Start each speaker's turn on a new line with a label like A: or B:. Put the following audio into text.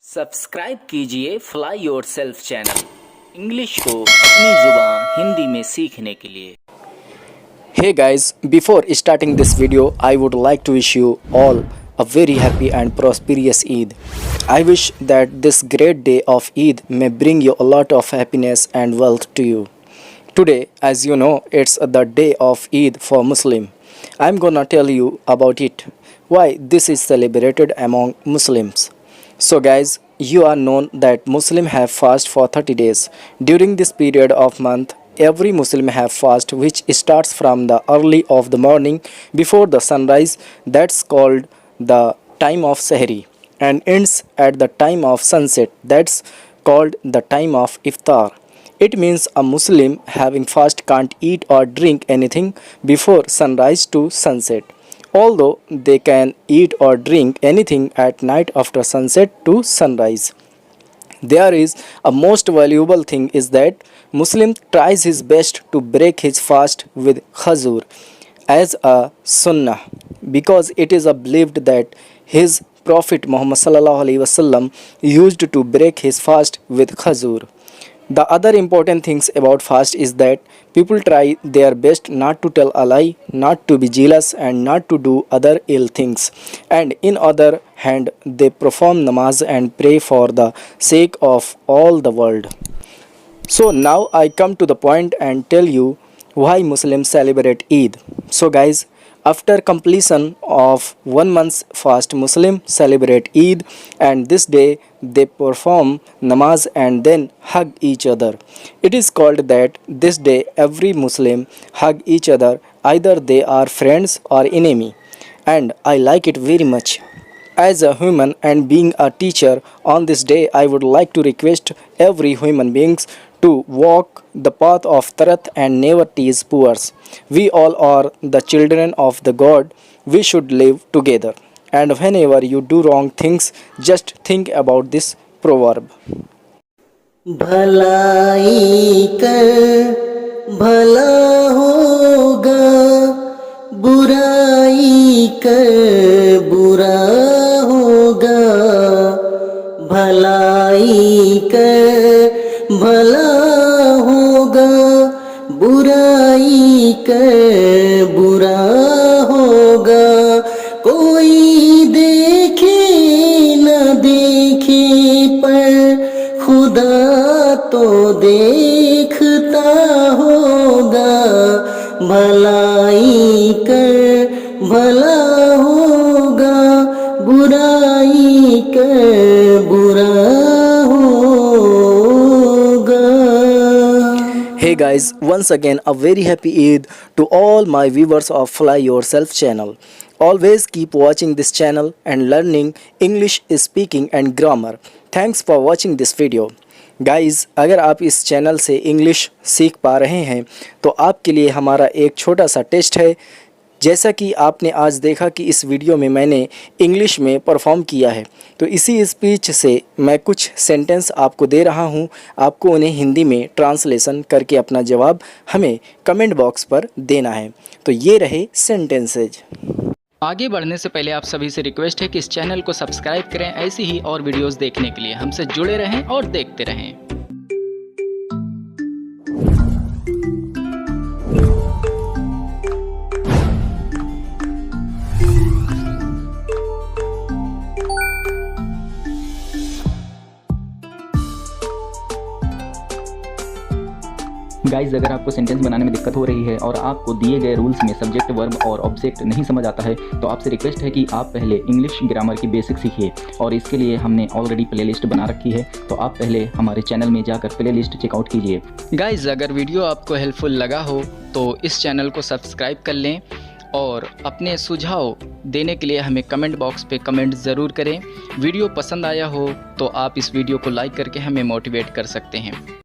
A: Subscribe कीजिए fly yourself channel English को अपनी जुबान हिंदी में सीखने के लिए।
B: Hey guys, before starting this video, I would like to wish you all a very happy and prosperous Eid. I wish that this great day of Eid may bring you a lot of happiness and wealth to you. Today, as you know, it's the day of Eid for Muslim. I'm gonna tell you about it, why this is celebrated among Muslims. So guys, you are known that Muslim have fast for 30 days. During this period of month, every Muslim have fast which starts from the early of the morning before the sunrise, that's called the time of Sahri, and ends at the time of sunset, that's called the time of Iftar. It means a Muslim having fast can't eat or drink anything before sunrise to sunset, although they can eat or drink anything at night after sunset to sunrise. There is a most valuable thing is that Muslim tries his best to break his fast with khazur as a sunnah, because it is believed that his Prophet Muhammad sallallahu alaihi wasallam used to break his fast with khazur. The other important things about fast is that people try their best not to tell a lie, not to be jealous, and not to do other ill things. And in other hand, they perform namaz and pray for the sake of all the world. So now I come to the point and tell you why Muslims celebrate Eid. So guys, after completion of 1 month's fast, Muslims celebrate Eid, and this day they perform namaz and then hug each other. It is called that this day every Muslim hug each other, either they are friends or enemy, and I like it very much. As a human and being a teacher, on this day I would like to request every human beings to walk the path of truth and never tease poor. We all are the children of the God. We should live together. And whenever you do wrong things, just think about this proverb.
C: भलाई कर भला होगा, बुराई कर बुरा होगा, भलाई कर भला होगा, बुराई कर बुरा होगा, कोई देखे न देखे पर खुदा तो देखता होगा, भलाई कर भला होगा, बुराई कर बुरा होगा.
B: Hey guys, once again a very happy Eid to all my viewers of Fly Yourself channel. Always keep watching this channel and learning English speaking and grammar. Thanks for watching this video. Guys, अगर आप इस channel से English सीख पा रहे हैं तो आपके लिए हमारा एक छोटा सा टेस्ट है. जैसा कि आपने आज देखा कि इस वीडियो में मैंने इंग्लिश में परफॉर्म किया है, तो इसी स्पीच से मैं कुछ सेंटेंस आपको दे रहा हूं. आपको उन्हें हिंदी में ट्रांसलेशन करके अपना जवाब हमें कमेंट बॉक्स पर देना है. तो ये रहे सेंटेंसेज.
D: आगे बढ़ने से पहले आप सभी से रिक्वेस्ट है कि इस चैनल को सब्सक्राइब करें ऐसी ही और वीडियोस देखने के लिए. हमसे जुड़े रहें और देखते रहें. गाइज, अगर आपको सेंटेंस बनाने में दिक्कत हो रही है और आपको दिए गए रूल्स में सब्जेक्ट, वर्ब और ऑब्जेक्ट नहीं समझ आता है, तो आपसे रिक्वेस्ट है कि आप पहले इंग्लिश ग्रामर की बेसिक सीखिए. और इसके लिए हमने ऑलरेडी प्लेलिस्ट बना रखी है, तो आप पहले हमारे चैनल में जाकर प्लेलिस्ट चेकआउट कीजिए. गाइज, अगर वीडियो आपको हेल्पफुल लगा हो तो इस चैनल को सब्सक्राइब कर लें और अपने सुझाव देने के लिए हमें कमेंट बॉक्स पे कमेंट ज़रूर करें. वीडियो पसंद आया हो तो आप इस वीडियो को लाइक करके हमें मोटिवेट कर सकते हैं.